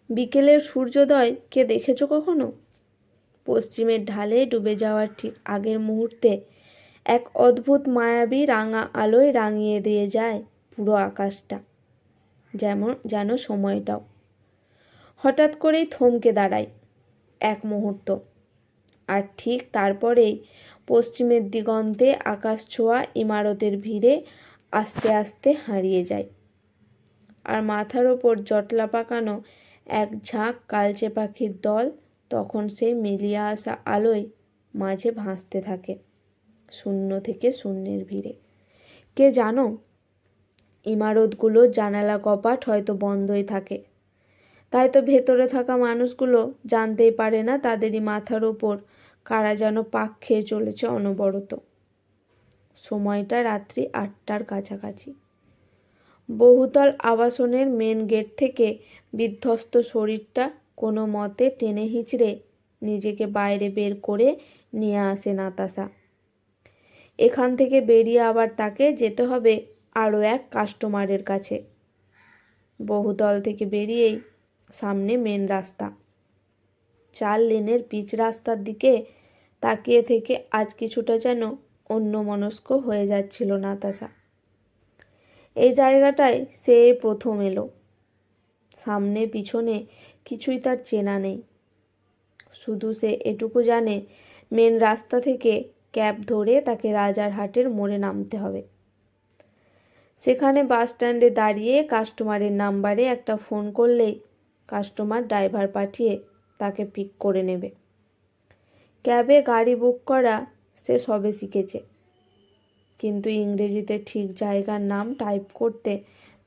বিকেলের সূর্যোদয়কে দেখেছো কখনো? পশ্চিমের ঢালে ডুবে যাওয়ার ঠিক আগের মুহূর্তে এক অদ্ভুত মায়াবী রাঙা আলোয় রাঙিয়ে দিয়ে যায় পুরো আকাশটা। যেন সময়টাও হঠাৎ করেই থমকে দাঁড়ায় এক মুহূর্ত, আর ঠিক তারপরেই পশ্চিমের দিগন্তে আকাশ ছোঁয়া ইমারতের ভিড়ে আস্তে আস্তে হারিয়ে যায়। আর মাথার ওপর জটলা পাকানো এক ঝাঁক কালচে পাখির দল তখন সেই মিলিয়ে আসা আলোয় মাঝে ভাসতে থাকে শূন্য থেকে শূন্যের ভিড়ে। কে জানো, ইমারতগুলোর জানালা কপাট হয়তো বন্ধই থাকে, তাই তো ভেতরে থাকা মানুষগুলো জানতেই পারে না তাদেরই মাথার ওপর কারা যেন পাক খেয়ে চলেছে অনবরত। সময়টা রাত্রি 8টার কাছাকাছি। বহুতল আবাসনের মেন গেট থেকে বিধ্বস্ত শরীরটা কোনো মতে টেনে হিঁচড়ে নিজেকে বাইরে বের করে নিয়ে আসে নাতাশা। এখান থেকে বেরিয়ে আবার তাকে যেতে হবে আরও এক কাস্টমারের কাছে। বহুতল থেকে বেরিয়েই সামনে মেন রাস্তা। 4 লেনের পিচ রাস্তার দিকে তাকিয়ে থেকে আজ কিছুটা যেন অন্যমনস্ক হয়ে যাচ্ছিল নাতাশা। এই জায়গাটায় সে প্রথম এলো। সামনে পিছনে কিছুই তার চেনা নেই, শুধু সে এটুকু জানে মেন রাস্তা থেকে ক্যাব ধরে তাকে রাজারহাটের মোড়ে নামতে হবে। সেখানে বাস স্ট্যান্ডে দাঁড়িয়ে কাস্টমারের নাম্বারে একটা ফোন করলেই কাস্টমার ড্রাইভার পাঠিয়ে তাকে পিক করে নেবে। ক্যাবে গাড়ি বুক করা সে সবে শিখেছে, কিন্তু ইংরেজিতে ঠিক জায়গার নাম টাইপ করতে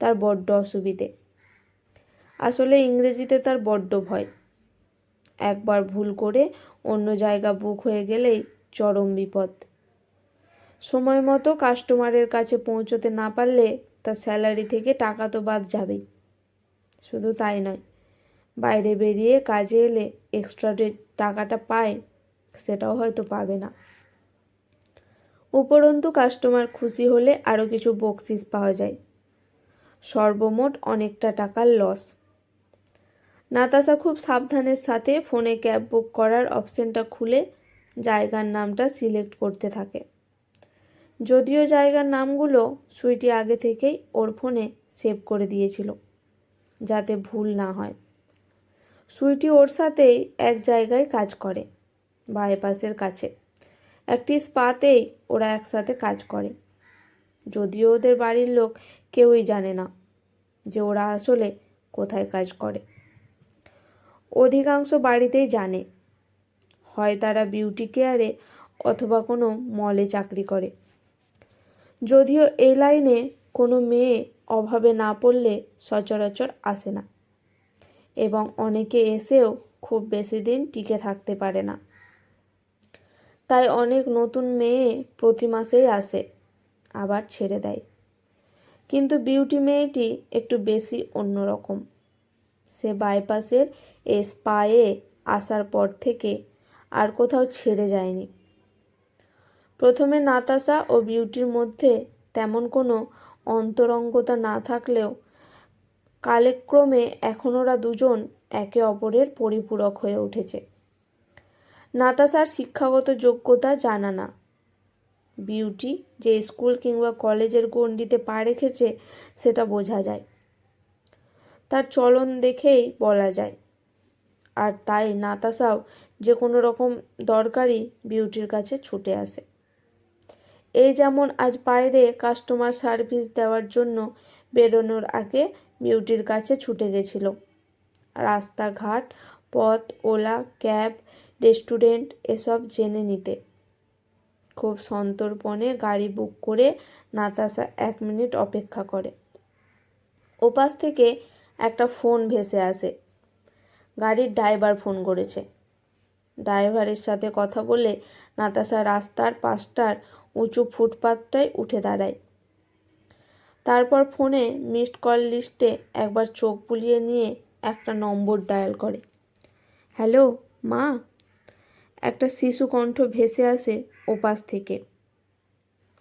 তার বড্ড অসুবিধে। আসলে ইংরেজিতে তার বড্ড ভয়। একবার ভুল করে অন্য জায়গা বুক হয়ে গেলেই চরম বিপদ। সময় মতো কাস্টমারের কাছে পৌঁছতে না পারলে তার স্যালারি থেকে টাকা তো বাদ যাবেই। শুধু তাই নয়, বাইরে বেরিয়ে কাজে এলে এক্সট্রা যে টাকাটা পায় সেটাও হয়তো পাবে না। উপরন্তু কাস্টমার খুশি হলে আরও কিছু বকশিস পাওয়া যায়। সর্বমোট অনেকটা টাকার লস। নাতাশা খুব সাবধানের সাথে ফোনে ক্যাব বুক করার অপশনটা খুলে জায়গার নামটা সিলেক্ট করতে থাকে। যদিও জায়গার নামগুলো সুইটি আগে থেকেই ওর ফোনে সেভ করে দিয়েছিল যাতে ভুল না হয়। সুইটি ওর সাথেই এক জায়গায় কাজ করে, বাইপাসের কাছে একটি স্পাতেই ওরা একসাথে কাজ করে। যদিও ওদের বাড়ির লোক কেউই জানে না যে ওরা আসলে কোথায় কাজ করে। অধিকাংশ বাড়িতেই জানে, হয় তারা বিউটি কেয়ারে অথবা কোনো মলে চাকরি করে। যদিও এই লাইনে কোনো মেয়ে অভাবে না পড়লে সচরাচর আসে না, এবং অনেকে এসেও খুব বেশি দিন টিকে থাকতে পারে না। তাই অনেক নতুন মেয়ে প্রতি মাসেই আসে, আবার ছেড়ে দেয়। কিন্তু বিউটি মেয়েটি একটু বেশি অন্যরকম। সে বাইপাসের এই স্পায়ে আসার পর থেকে আর কোথাও ছেড়ে যায়নি। প্রথমে নাতাশা ও বিউটির মধ্যে তেমন কোনো অন্তরঙ্গতা না থাকলেও কালক্রমে এখন ওরা দুজন একে অপরের পরিপূরক হয়ে উঠেছে। নাতাশার শিক্ষাগত যোগ্যতা জানা না, বিউটি যে স্কুল কিংবা কলেজের গণ্ডিতে পা রেখেছে সেটা বোঝা যায়। তার চলন দেখেই বলা যায়। আর তাই নাতাশাও যে কোনো রকম দরকারি বিউটির কাছে ছুটে আসে। এই যেমন আজ বাইরে কাস্টমার সার্ভিস দেওয়ার জন্য বেরোনোর আগে বিউটির কাছে ছুটে গেছিল রাস্তাঘাট, পথ, ওলা, ক্যাব, রেস্টুরেন্ট এসব জেনে নিতে। খুব সন্তর্পণে গাড়ি বুক করে নাতাশা 1 মিনিট অপেক্ষা করে। ওপাশ থেকে একটা ফোন ভেসে আসে। গাড়ির ড্রাইভার ফোন করেছে। ড্রাইভারের সাথে কথা বলে নাতাশা রাস্তার পাশটার উঁচু ফুটপাতটায় উঠে দাঁড়ায়। তারপর ফোনে মিসড কল লিস্টে একবার চোখ বুলিয়ে নিয়ে একটা নম্বর ডায়াল করে। হ্যালো মা, একটা শিশু কণ্ঠ ভেসে আসে ওপাশ থেকে।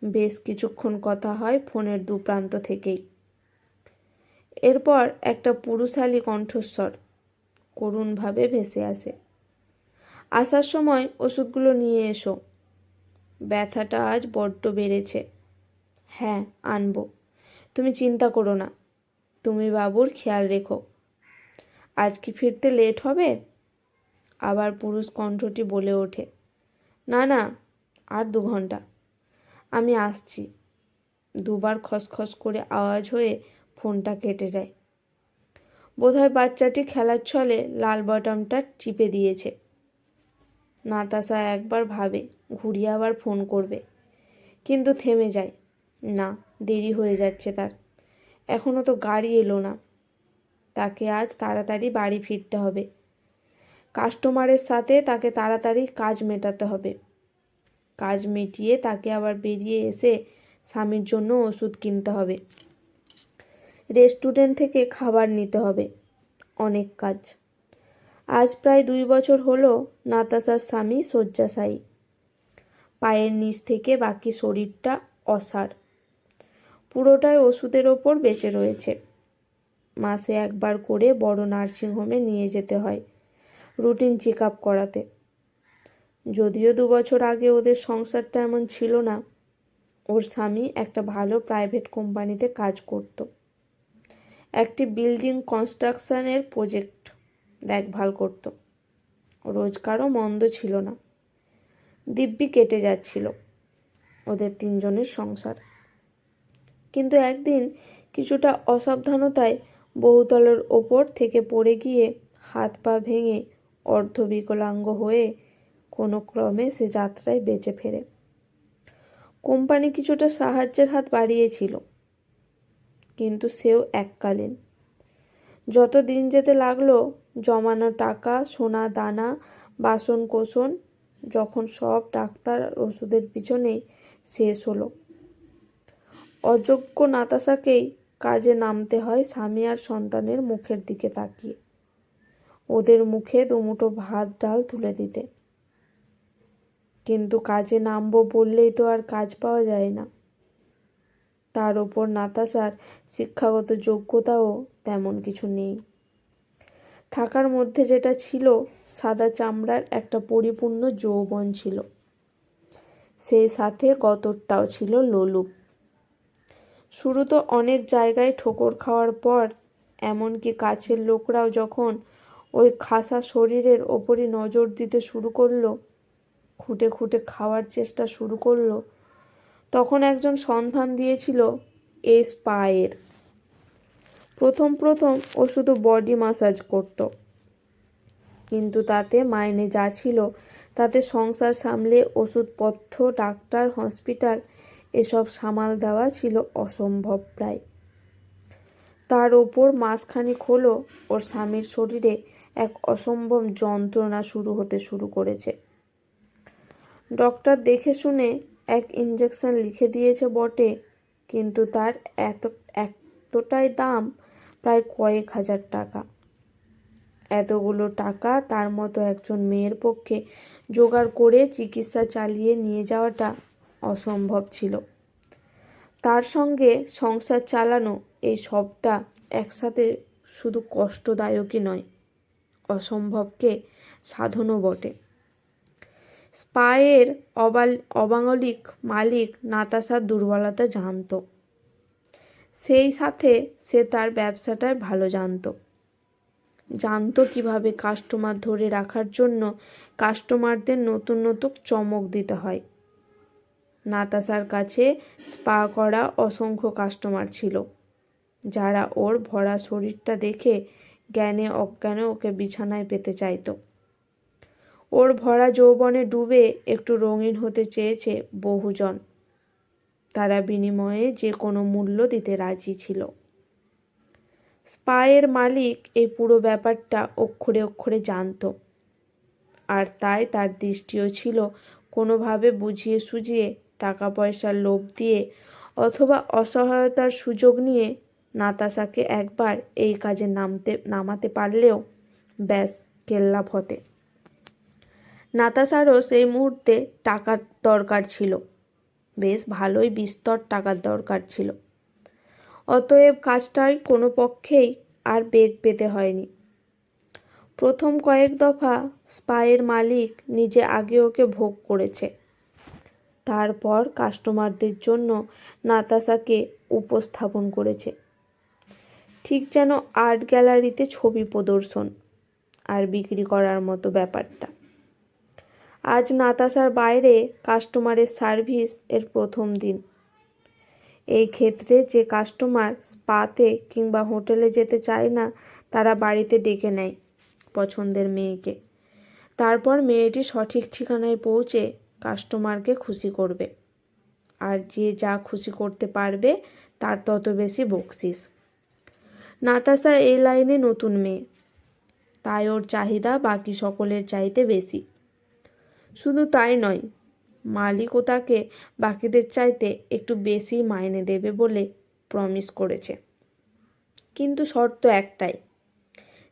বেশ কিছুক্ষণ কথা হয় ফোনের দুপ্রান্ত থেকেই। এরপর একটা পুরুষালী কণ্ঠস্বর, করুণভাবে ভেসে আসে। আসার সময় ওষুধগুলো নিয়ে এসো, ব্যথাটা আজ বড্ড বেড়েছে। হ্যাঁ, আনবো, তুমি চিন্তা করো না, তুমি বাবুর খেয়াল রেখো। আজ কি ফিরতে লেট হবে? আবার পুরুষ কণ্ঠটি বলে ওঠে। না না, আর 2 ঘন্টা, আমি আসছি। দুবার খসখস করে আওয়াজ হয়ে ফোনটা কেটে যায়। বোধহয় বাচ্চাটি খেলার ছলে লাল বাটনটা টিপে দিয়েছে। নাতাশা একবার ভাবে ঘুরিয়ে আবার ফোন করবে, কিন্তু থেমে যায়। না, দেরি হয়ে যাচ্ছে তার, এখনও তো গাড়ি এলো না। তাকে আজ তাড়াতাড়ি বাড়ি ফিরতে হবে। কাস্টমারের সাথে তাকে তাড়াতাড়ি কাজ মেটাতে হবে। কাজ মিটিয়ে তাকে আবার বেরিয়ে এসে স্বামীর জন্য ওষুধ কিনতে হবে। রেস্টুরেন্ট থেকে খাবার নিতে হবে। অনেক কাজ। আজ প্রায় 2 বছর হলো নাতাশার স্বামী শয্যাশায়ী। পায়ের নিচ থেকে বাকি শরীরটা অসাড়, পুরোটাই ওষুধের ওপর বেঁচে রয়েছে। মাসে একবার করে বড় নার্সিংহোমে নিয়ে যেতে হয় রুটিন চেক আপ করাতে। যদিও 2 বছর আগে ওদের সংসারটা এমন ছিল না। ওর স্বামী একটা ভালো প্রাইভেট কোম্পানিতে কাজ করত। একটি বিল্ডিং কনস্ট্রাকশনের প্রজেক্ট দেখভাল করত। রোজগারও মন্দ ছিল না। দিব্যি কেটে যাচ্ছিল ওদের 3 জনের সংসার। কিন্তু একদিন কিছুটা অসাবধানতায় বহুতলের ওপর থেকে পড়ে গিয়ে হাত পা ভেঙে অর্ধবিকলাঙ্গ হয়ে কোনো ক্রমে সে যাত্রায় বেঁচে ফেরে। কোম্পানি কিছুটা সাহায্যের হাত বাড়িয়েছিল, কিন্তু সেও এককালীন। যত দিন যেতে লাগলো, জমানো টাকা, সোনা দানা, বাসন কোসন যখন সব ডাক্তার আর ওষুধের পিছনেই শেষ হলো, অযোগ্য নাতাশাকেই কাজে নামতে হয় স্বামী আর সন্তানের মুখের দিকে তাকিয়ে, ওদের মুখে দুমুঠো ভাত ডাল তুলে দিতে। কিন্তু কাজে নামবো বললেই তো আর কাজ পাওয়া যায় না। তার ওপর নাতাশার শিক্ষাগত যোগ্যতাও তেমন কিছু নেই। থাকার মধ্যে যেটা ছিল, সাদা চামড়ার একটা পরিপূর্ণ যৌবন ছিল, সেই সাথে গতরটাও ছিল লোলুপ। শুরু তো অনেক জায়গায় ঠোকর খাওয়ার পর, এমনকি কাছের লোকরাও যখন ওই খাসা শরীরের ওপরই নজর দিতে শুরু করলো, খুঁটে খুঁটে খাওয়ার চেষ্টা শুরু করলো, তখন একজন সন্ধান দিয়েছিল এই স্পায়ের। প্রথম প্রথম ও শুধু বডি ম্যাসাজ করত, কিন্তু তাতে মাইনে যা ছিল তাতে সংসার সামলে ওষুধপত্র, ডাক্তার, হসপিটাল এসব সামাল দেওয়া ছিল অসম্ভব প্রায়। তার ওপর মাসখানেক হলো ওর স্বামীর শরীরে এক অসম্ভব যন্ত্রণা শুরু করেছে। ডক্টর দেখে শুনে এক ইঞ্জেকশন লিখে দিয়েছে বটে, কিন্তু তার এতটাই দাম, প্রায় কয়েক হাজার টাকা। এতগুলো টাকা তার মতো একজন মেয়ের পক্ষে জোগাড় করে চিকিৎসা চালিয়ে নিয়ে যাওয়াটা অসম্ভব ছিল। তার সঙ্গে সংসার চালানো, এই সবটা একসাথে শুধু কষ্টদায়কই নয়, অসম্ভবকে সাধনও বটে। স্পায়ের অবাঙালিক মালিক নাতাশার দুর্বলতা জানত, সেই সাথে সে তার ব্যবসাটায় ভালো জানতো কিভাবে কাস্টমার ধরে রাখার জন্য কাস্টমারদের নতুন নতুন চমক দিতে হয়। নাতাশার কাছে স্পা করা অসংখ্য কাস্টমার ছিল, যারা ওর ভরা শরীরটা দেখে জ্ঞানে অজ্ঞানে ওকে বিছানায় পেতে চাইতো। ওর ভরা যৌবনে ডুবে একটু রঙিন হতে চেয়েছে বহুজন। তারা বিনিময়ে যে কোনো মূল্য দিতে রাজি ছিল। স্পায়ের মালিক এই পুরো ব্যাপারটা অক্ষরে অক্ষরে জানত, আর তাই তার দৃষ্টিও ছিল কোনোভাবে বুঝিয়ে সুঝিয়ে, টাকা পয়সার লোভ দিয়ে অথবা অসহায়তার সুযোগ নিয়ে নাতাশাকে একবার এই কাজে নামাতে পারলেও ব্যাস কেল্লা ফতে। নাতাশারও সেই মুহূর্তে টাকার দরকার ছিল, বেশ ভালোই বিস্তর টাকার দরকার ছিল। অতএব কাজটায় কোনো পক্ষেই আর বেগ পেতে হয়নি। প্রথম কয়েক দফা স্পায়ের মালিক নিজে আগে ওকে ভোগ করেছে, তারপর কাস্টমারদের জন্য নাতাশাকে উপস্থাপন করেছে, ঠিক যেন আর্ট গ্যালারিতে ছবি প্রদর্শন আর বিক্রি করার মতো ব্যাপারটা। আজ নাতাশার বাইরে কাস্টমারের সার্ভিস এর প্রথম দিন। এই ক্ষেত্রে যে কাস্টমার স্পাতে কিংবা হোটেলে যেতে চায় না, তারা বাড়িতে ডেকে নেয় পছন্দের মেয়েকে। তারপর মেয়েটি সঠিক ঠিকানায় পৌঁছে কাস্টমারকে খুশি করবে, আর যে যা খুশি করতে পারবে তার তত বেশি বকশিস। নাতাশা এই লাইনে নতুন মেয়ে, তাই ওর চাহিদা বাকি সকলের চাইতে বেশি। শুধু তাই নয়, মালিকও তাকে বাকিদের চাইতে একটু বেশি মাইনে দেবে বলে প্রমিস করেছে। কিন্তু শর্ত একটাই,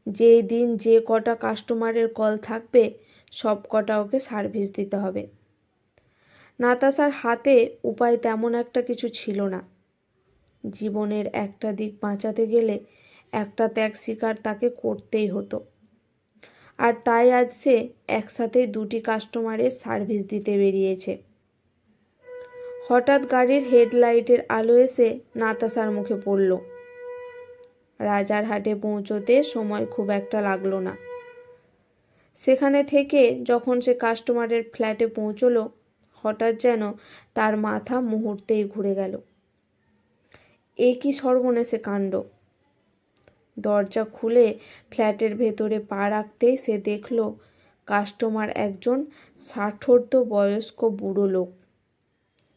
যে দিন যে কটা কাস্টমারের কল থাকবে সব কটা ওকে সার্ভিস দিতে হবে। নাতাশার হাতে উপায় তেমন একটা কিছু ছিল না। জীবনের একটা দিক বাঁচাতে গেলে একটা ত্যাগ স্বীকার তাকে করতেই হতো, আর তাই আজ সে একসাথেই দুটি কাস্টমারের সার্ভিস দিতে বেরিয়েছে। হঠাৎ গাড়ির হেডলাইটের আলো এসে নাতাশার মুখে পড়ল। রাজারহাটে পৌঁছতে সময় খুব একটা লাগলো না। সেখানে থেকে যখন সে কাস্টমারের ফ্ল্যাটে পৌঁছলো, হঠাৎ যেন তার মাথা মুহূর্তেই ঘুরে গেল। এ কি সর্বনেশে কাণ্ড! দরজা খুলে ফ্ল্যাটের ভেতরে পা রাখতেই সে দেখল কাস্টমার একজন ষাটোর্ধ্ব বয়স্ক বুড়ো লোক।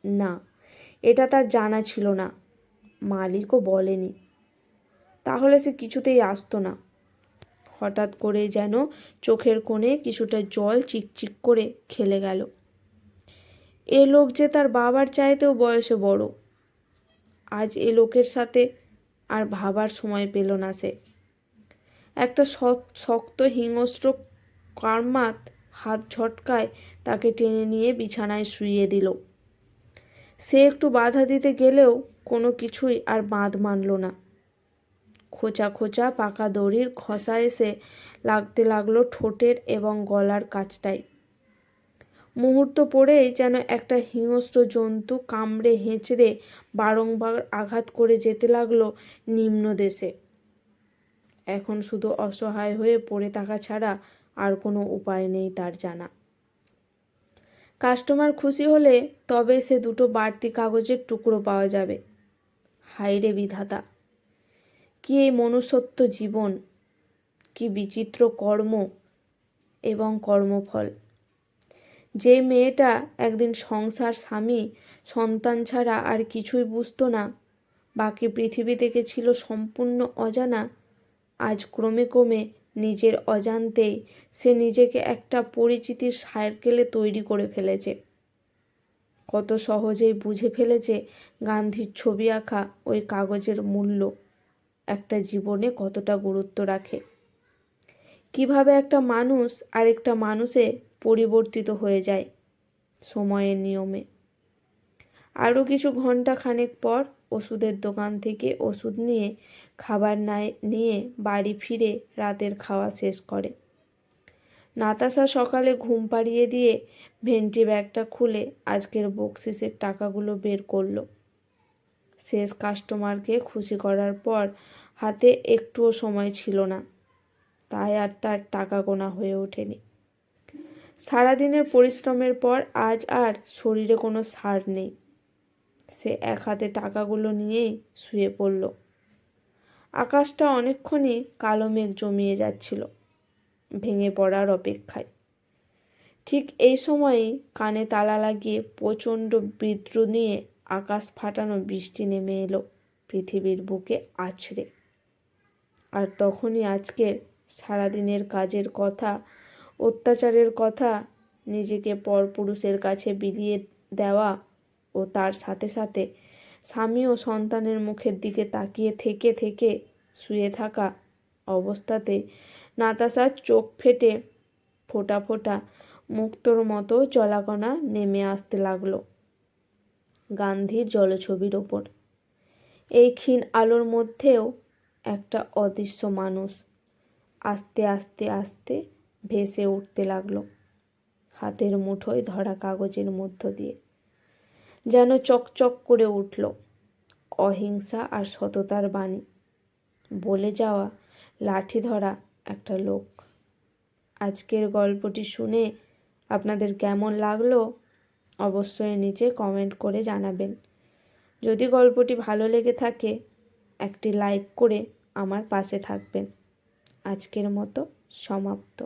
না, এটা তার জানা ছিল না, মালিকও বলেনি। তাহলে সে কিছুতেই আসতো না। হঠাৎ করে যেন চোখের কোণে কিছুটা জল চিকচিক করে খেলে গেল। এ লোক যে তার বাবার চাইতেও বয়সে বড়। আজ এ লোকের সাথে আর ভাবার সময় পেল না সে। একটা শক্ত হিংস্র কার্মাত হাত ঝটকায় তাকে টেনে নিয়ে বিছানায় শুইয়ে দিল। সে একটু বাধা দিতে গেলেও কোনো কিছুই আর বাঁধ মানল না। খোঁচা খোঁচা পাকা দড়ির ঘষা এসে লাগতে লাগলো ঠোঁটের এবং গলার কাছটায়। মুহূর্ত পরেই যেন একটা হিংস্র জন্তু কামড়ে হেঁচড়ে বারংবার আঘাত করে যেতে লাগলো নিম্নদেশে। এখন শুধু অসহায় হয়ে পড়ে থাকা ছাড়া আর কোনো উপায় নেই তার জানা। কাস্টমার খুশি হলে তবে সে দুটো বাড়তি কাগজের টুকরো পাওয়া যাবে। হায়রে বিধাতা! কি এই মনুষ্যত্ব জীবন! কি বিচিত্র কর্ম এবং কর্মফল! যে মেয়েটা একদিন সংসার, স্বামী, সন্তান ছাড়া আর কিছুই বুঝতো না, বাকি পৃথিবী থেকে ছিল সম্পূর্ণ অজানা, আজ ক্রমে ক্রমে নিজের অজান্তেই সে নিজেকে একটা পরিচিতির সার্কেলে তৈরি করে ফেলেছে। কত সহজেই বুঝে ফেলেছে গান্ধীর ছবি আঁকা ওই কাগজের মূল্য একটা জীবনে কতটা গুরুত্ব রাখে। কিভাবে একটা মানুষ আরেকটা মানুষে পরিবর্তিত হয়ে যায় সময়ের নিয়মে। আরও কিছু ঘন্টা খানেক পর ওষুধের দোকান থেকে ওষুধ নিয়ে খাবার নিয়ে বাড়ি ফিরে রাতের খাওয়া শেষ করে। নাতাশা সকালে ঘুম পাড়িয়ে দিয়ে ভেন্টি ব্যাগটা খুলে আজকের বকশিসের টাকাগুলো বের করলো। শেষ কাস্টমারকে খুশি করার পর হাতে একটুও সময় ছিল না, তাই আর তার টাকা গোনা হয়ে ওঠেনি। সারাদিনের পরিশ্রমের পর আজ আর শরীরে কোনো সার নেই। সে এক হাতে টাকাগুলো নিয়েই শুয়ে পড়ল। আকাশটা অনেকক্ষণই কালো মেঘ জমিয়ে যাচ্ছিল, ভেঙে পড়ার অপেক্ষায়। ঠিক এই সময়েই কানে তালা লাগিয়ে প্রচণ্ড বিদ্রুপ নিয়ে আকাশ ফাটানো বৃষ্টি নেমে এলো পৃথিবীর বুকে আছড়ে। আর তখনই আজকের সারাদিনের কাজের কথা, অত্যাচারের কথা, নিজেকে পরপুরুষের কাছে বিলিয়ে দেওয়া ও তার সাথে সাথে স্বামী ও সন্তানের মুখের দিকে তাকিয়ে থেকে থেকে শুয়ে থাকা অবস্থাতে নাতাশার চোখ ফেটে ফোঁটা ফোঁটা মুক্তোর মতো জলাকণা নেমে আসতে লাগলো গান্ধীর জলছবির ওপর। এই ক্ষীণ আলোর মধ্যেও একটা অদৃশ্য মানুষ আস্তে আস্তে আস্তে ভেসে উঠতে লাগলো হাতের মুঠোয় ধরা কাগজের মধ্য দিয়ে। যেন চকচক করে উঠল অহিংসা আর সততার বাণী, বলে যাওয়া লাঠি ধরা একটা লোক। আজকের গল্পটি শুনে আপনাদের কেমন লাগলো অবশ্যই নিচে কমেন্ট করে জানাবেন। যদি গল্পটি ভালো লেগে থাকে একটি লাইক করে আমার পাশে থাকবেন। আজকের মতো সমাপ্ত।